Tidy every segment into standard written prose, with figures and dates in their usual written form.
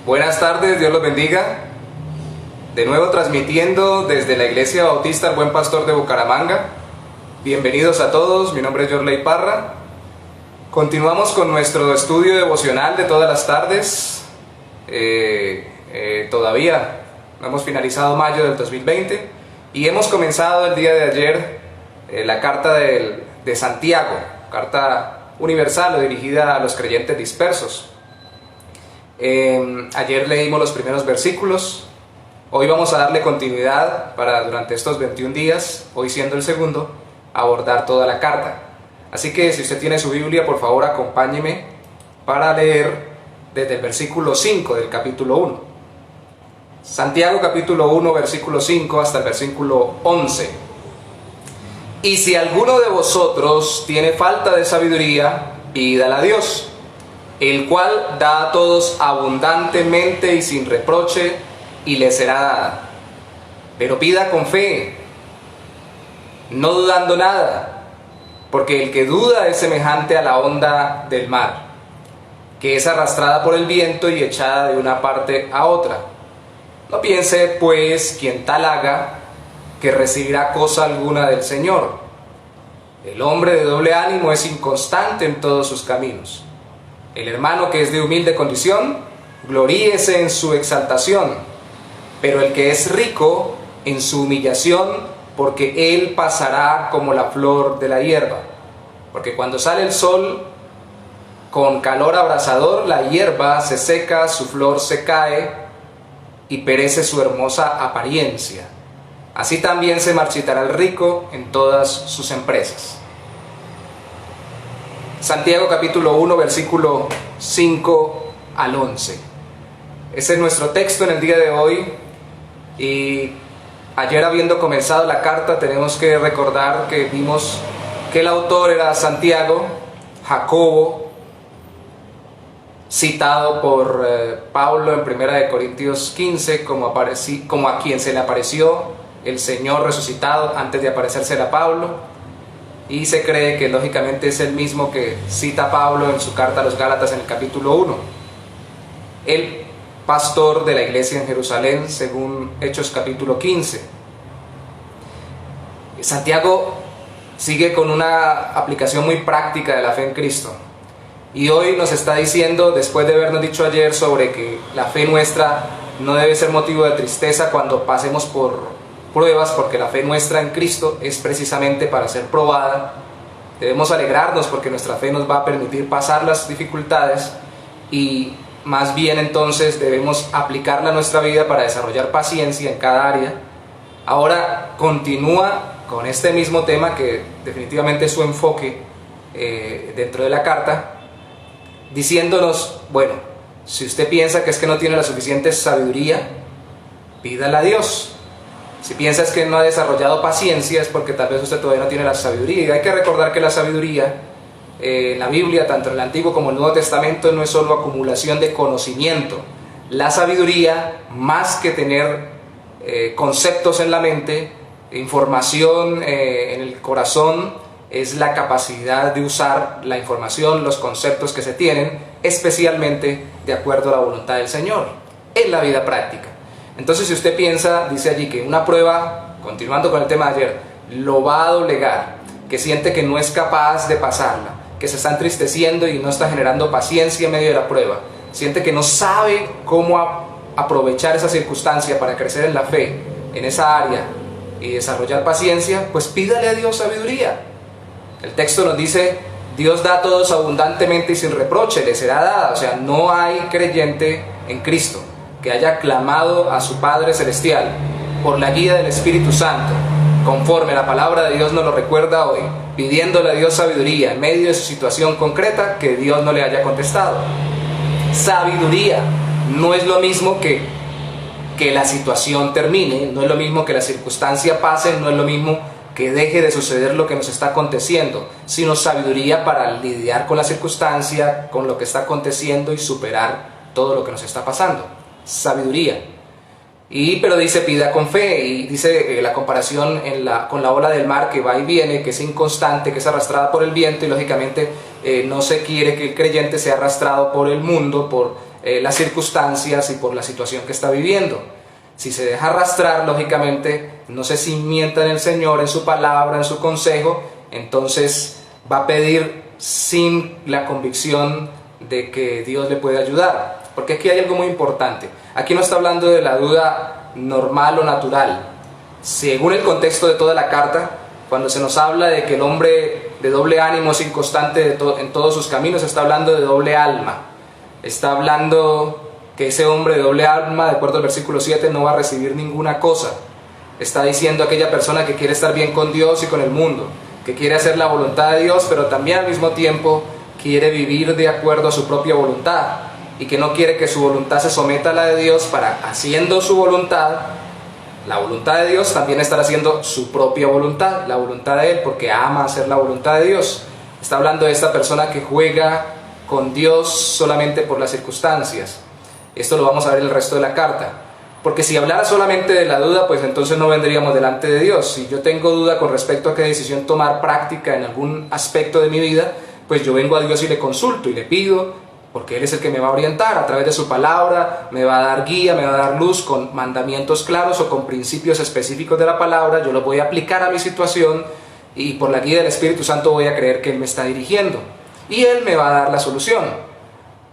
Buenas tardes, Dios los bendiga. De nuevo transmitiendo desde la Iglesia Bautista El Buen Pastor de Bucaramanga. Bienvenidos a todos, mi nombre es Yorley Parra. Continuamos con nuestro estudio devocional de todas las tardes. Todavía no hemos finalizado mayo del 2020 y hemos comenzado el día de ayer la carta de Santiago, carta universal o dirigida a los creyentes dispersos. Ayer leímos los primeros versículos. Hoy vamos a darle continuidad para durante estos 21 días, hoy siendo el segundo, abordar toda la carta. Así que si usted tiene su Biblia, por favor acompáñeme para leer desde el versículo 5 del capítulo 1. Santiago capítulo 1, versículo 5 hasta el versículo 11. Y si alguno de vosotros tiene falta de sabiduría, pídala a Dios, el cual da a todos abundantemente y sin reproche, y le será dada. Pero pida con fe, no dudando nada, porque el que duda es semejante a la onda del mar, que es arrastrada por el viento y echada de una parte a otra. No piense, pues, quien tal haga, que recibirá cosa alguna del Señor. El hombre de doble ánimo es inconstante en todos sus caminos. El hermano que es de humilde condición, gloríese en su exaltación, pero el que es rico en su humillación, porque él pasará como la flor de la hierba. Porque cuando sale el sol con calor abrasador, la hierba se seca, su flor se cae y perece su hermosa apariencia. Así también se marchitará el rico en todas sus empresas. Santiago capítulo 1, versículo 5 al 11. Ese es nuestro texto en el día de hoy. Y ayer, habiendo comenzado la carta, tenemos que recordar que vimos que el autor era Santiago, Jacobo, citado por Pablo en 1 Corintios 15 como a quien se le apareció el Señor resucitado antes de aparecérsele a Pablo. Y se cree que lógicamente es el mismo que cita Pablo en su carta a los Gálatas en el capítulo 1. El pastor de la iglesia en Jerusalén, según Hechos capítulo 15. Santiago sigue con una aplicación muy práctica de la fe en Cristo. Y hoy nos está diciendo, después de habernos dicho ayer sobre que la fe nuestra no debe ser motivo de tristeza cuando pasemos por pruebas, porque la fe nuestra en Cristo es precisamente para ser probada. Debemos alegrarnos porque nuestra fe nos va a permitir pasar las dificultades y más bien entonces debemos aplicarla a nuestra vida para desarrollar paciencia en cada área. Ahora continúa con este mismo tema que definitivamente es su enfoque dentro de la carta, diciéndonos, bueno, si usted piensa que es que no tiene la suficiente sabiduría, pídala a Dios. Si piensas que no ha desarrollado paciencia es porque tal vez usted todavía no tiene la sabiduría. Y hay que recordar que la sabiduría en la Biblia, tanto en el Antiguo como en el Nuevo Testamento, no es solo acumulación de conocimiento. La sabiduría, más que tener conceptos en la mente, información en el corazón, es la capacidad de usar la información, los conceptos que se tienen, especialmente de acuerdo a la voluntad del Señor, en la vida práctica. Entonces, si usted piensa, dice allí, que una prueba, continuando con el tema de ayer, lo va a doblegar, que siente que no es capaz de pasarla, que se está entristeciendo y no está generando paciencia en medio de la prueba, siente que no sabe cómo aprovechar esa circunstancia para crecer en la fe, en esa área, y desarrollar paciencia, pues pídale a Dios sabiduría. El texto nos dice, Dios da a todos abundantemente y sin reproche, le será dada. O sea, no hay creyente en Cristo que haya clamado a su Padre Celestial por la guía del Espíritu Santo, conforme la palabra de Dios nos lo recuerda hoy, pidiéndole a Dios sabiduría en medio de su situación concreta, que Dios no le haya contestado. Sabiduría no es lo mismo que la situación termine, no es lo mismo que la circunstancia pase, no es lo mismo que deje de suceder lo que nos está aconteciendo, sino sabiduría para lidiar con la circunstancia, con lo que está aconteciendo y superar todo lo que nos está pasando. Sabiduría. Pero dice, pida con fe, y dice la comparación con la ola del mar que va y viene, que es inconstante, que es arrastrada por el viento, y lógicamente no se quiere que el creyente sea arrastrado por el mundo, por las circunstancias y por la situación que está viviendo. Si se deja arrastrar, lógicamente, no se cimienta en el Señor, en su palabra, en su consejo, entonces va a pedir sin la convicción de que Dios le puede ayudar. Porque aquí hay algo muy importante. Aquí no está hablando de la duda normal o natural. Según el contexto de toda la carta, cuando se nos habla de que el hombre de doble ánimo es inconstante en todos sus caminos, está hablando de doble alma. Está hablando que ese hombre de doble alma, de acuerdo al versículo 7, no va a recibir ninguna cosa. Está diciendo aquella persona que quiere estar bien con Dios y con el mundo, que quiere hacer la voluntad de Dios, pero también al mismo tiempo quiere vivir de acuerdo a su propia voluntad, y que no quiere que su voluntad se someta a la de Dios para, haciendo su voluntad, la voluntad de Dios, también estar haciendo su propia voluntad, la voluntad de Él, porque ama hacer la voluntad de Dios. Está hablando de esta persona que juega con Dios solamente por las circunstancias. Esto lo vamos a ver en el resto de la carta. Porque si hablara solamente de la duda, pues entonces no vendríamos delante de Dios. Si yo tengo duda con respecto a qué decisión tomar práctica en algún aspecto de mi vida, pues yo vengo a Dios y le consulto y le pido, porque Él es el que me va a orientar a través de su palabra, me va a dar guía, me va a dar luz con mandamientos claros o con principios específicos de la palabra. Yo los voy a aplicar a mi situación y por la guía del Espíritu Santo voy a creer que Él me está dirigiendo. Y Él me va a dar la solución,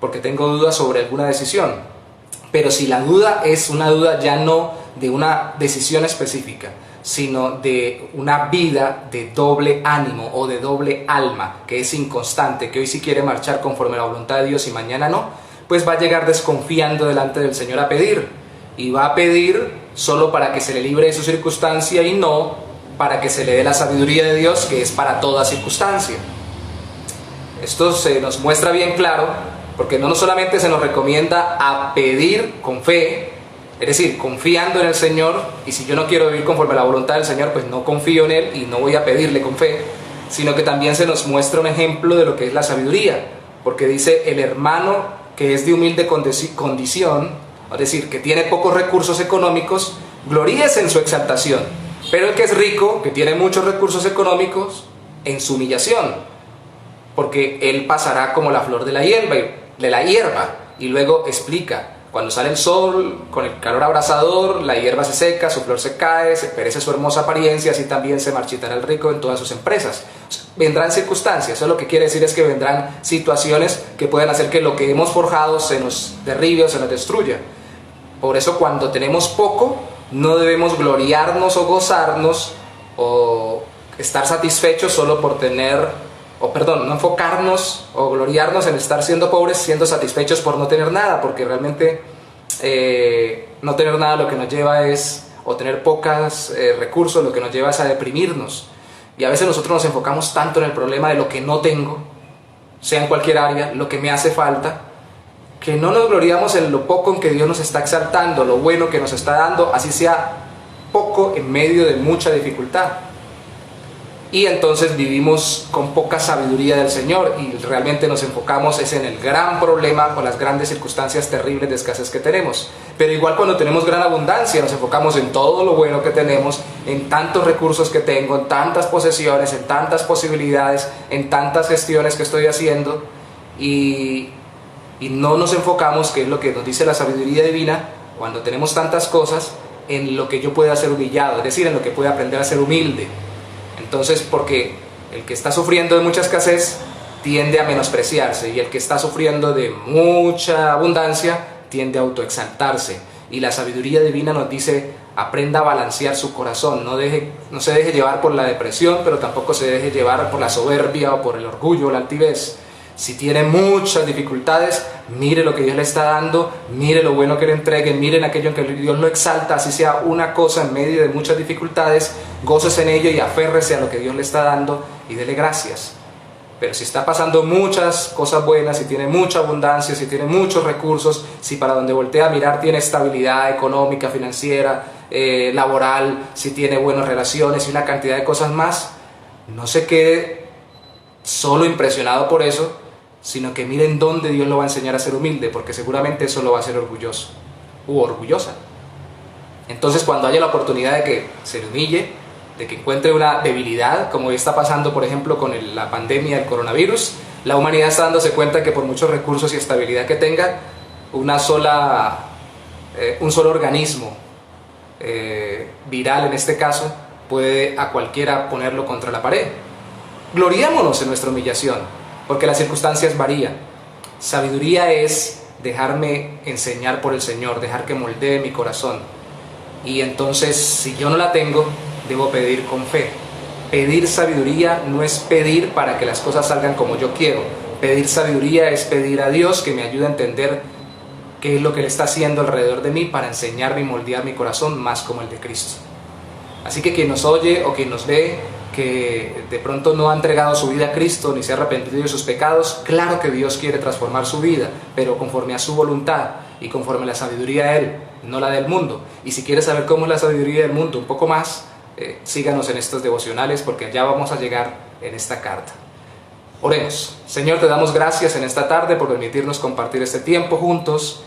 porque tengo dudas sobre alguna decisión. Pero si la duda es una duda ya no de una decisión específica, sino de una vida de doble ánimo o de doble alma, que es inconstante, que hoy sí quiere marchar conforme a la voluntad de Dios y mañana no, pues va a llegar desconfiando delante del Señor a pedir. Y va a pedir solo para que se le libre de su circunstancia y no para que se le dé la sabiduría de Dios, que es para toda circunstancia. Esto se nos muestra bien claro, porque no solamente se nos recomienda a pedir con fe, es decir, confiando en el Señor, y si yo no quiero vivir conforme a la voluntad del Señor, pues no confío en Él y no voy a pedirle con fe, sino que también se nos muestra un ejemplo de lo que es la sabiduría, porque dice: el hermano que es de humilde condición, es decir, que tiene pocos recursos económicos, gloríese en su exaltación, pero el que es rico, que tiene muchos recursos económicos, en su humillación, porque él pasará como la flor de la hierba, y luego explica: cuando sale el sol, con el calor abrasador, la hierba se seca, su flor se cae, se perece su hermosa apariencia, así también se marchitará el rico en todas sus empresas. O sea, vendrán circunstancias, eso lo que quiere decir es que vendrán situaciones que pueden hacer que lo que hemos forjado se nos derribe o se nos destruya. Por eso cuando tenemos poco, no debemos gloriarnos o gozarnos o estar satisfechos solo por tener... no enfocarnos o gloriarnos en estar siendo pobres, siendo satisfechos por no tener nada, porque realmente no tener nada lo que nos lleva es, o tener pocos recursos, lo que nos lleva es a deprimirnos. Y a veces nosotros nos enfocamos tanto en el problema de lo que no tengo, sea en cualquier área, lo que me hace falta, que no nos gloriamos en lo poco en que Dios nos está exaltando, lo bueno que nos está dando, así sea poco en medio de mucha dificultad. Y entonces vivimos con poca sabiduría del Señor y realmente nos enfocamos es en el gran problema con las grandes circunstancias terribles de escasez que tenemos. Pero igual cuando tenemos gran abundancia nos enfocamos en todo lo bueno que tenemos, en tantos recursos que tengo, en tantas posesiones, en tantas posibilidades, en tantas gestiones que estoy haciendo, y no nos enfocamos, que es lo que nos dice la sabiduría divina, cuando tenemos tantas cosas, en lo que yo pueda ser humillado, es decir, en lo que pueda aprender a ser humilde. Entonces, porque el que está sufriendo de mucha escasez tiende a menospreciarse, y el que está sufriendo de mucha abundancia tiende a autoexaltarse. Y la sabiduría divina nos dice: aprenda a balancear su corazón, no se deje llevar por la depresión, pero tampoco se deje llevar por la soberbia o por el orgullo o la altivez. Si tiene muchas dificultades, mire lo que Dios le está dando, mire lo bueno que le entregue, miren aquello en que Dios lo exalta, así sea una cosa en medio de muchas dificultades, gócese en ello y aférrese a lo que Dios le está dando y dele gracias. Pero si está pasando muchas cosas buenas, si tiene mucha abundancia, si tiene muchos recursos, si para donde voltea a mirar tiene estabilidad económica, financiera, laboral, si tiene buenas relaciones y una cantidad de cosas más, no se quede solo impresionado por eso, sino que miren dónde Dios lo va a enseñar a ser humilde, porque seguramente eso lo va a hacer orgulloso u orgullosa. Entonces, cuando haya la oportunidad de que se le humille, de que encuentre una debilidad, como está pasando por ejemplo con la pandemia del coronavirus, la humanidad está dándose cuenta que por muchos recursos y estabilidad que tenga, un solo organismo viral en este caso puede a cualquiera ponerlo contra la pared. Gloriémonos en nuestra humillación, porque las circunstancias varían. Sabiduría es dejarme enseñar por el Señor, dejar que moldee mi corazón. Y entonces, si yo no la tengo, debo pedir con fe. Pedir sabiduría no es pedir para que las cosas salgan como yo quiero. Pedir sabiduría es pedir a Dios que me ayude a entender qué es lo que Él está haciendo alrededor de mí para enseñarme y moldear mi corazón más como el de Cristo. Así que quien nos oye o quien nos ve que de pronto no ha entregado su vida a Cristo ni se ha arrepentido de sus pecados, claro que Dios quiere transformar su vida, pero conforme a su voluntad y conforme a la sabiduría de Él, no la del mundo. Y si quieres saber cómo es la sabiduría del mundo un poco más, síganos en estos devocionales, porque allá vamos a llegar en esta carta. Oremos. Señor, te damos gracias en esta tarde por permitirnos compartir este tiempo juntos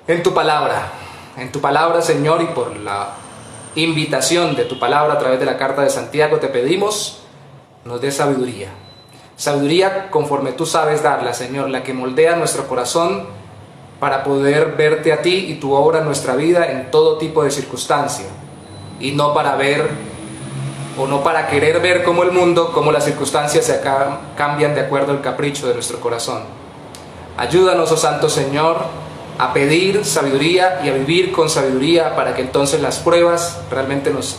en tu palabra, Señor, y por la invitación de tu palabra a través de la carta de Santiago te pedimos nos dé sabiduría. Sabiduría conforme tú sabes darla, Señor, la que moldea nuestro corazón para poder verte a ti y tu obra en nuestra vida en todo tipo de circunstancia, y no para ver o no para querer ver como el mundo, como las circunstancias se cambian de acuerdo al capricho de nuestro corazón. Ayúdanos, oh Santo Señor, a pedir sabiduría y a vivir con sabiduría, para que entonces las pruebas realmente nos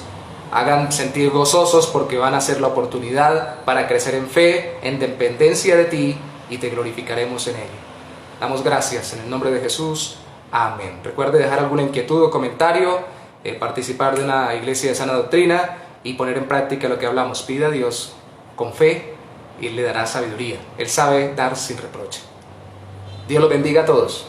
hagan sentir gozosos, porque van a ser la oportunidad para crecer en fe, en dependencia de ti, y te glorificaremos en ello. Damos gracias en el nombre de Jesús. Amén. Recuerde dejar alguna inquietud o comentario, participar de una iglesia de sana doctrina y poner en práctica lo que hablamos. Pida a Dios con fe y Él le dará sabiduría. Él sabe dar sin reproche. Dios los bendiga a todos.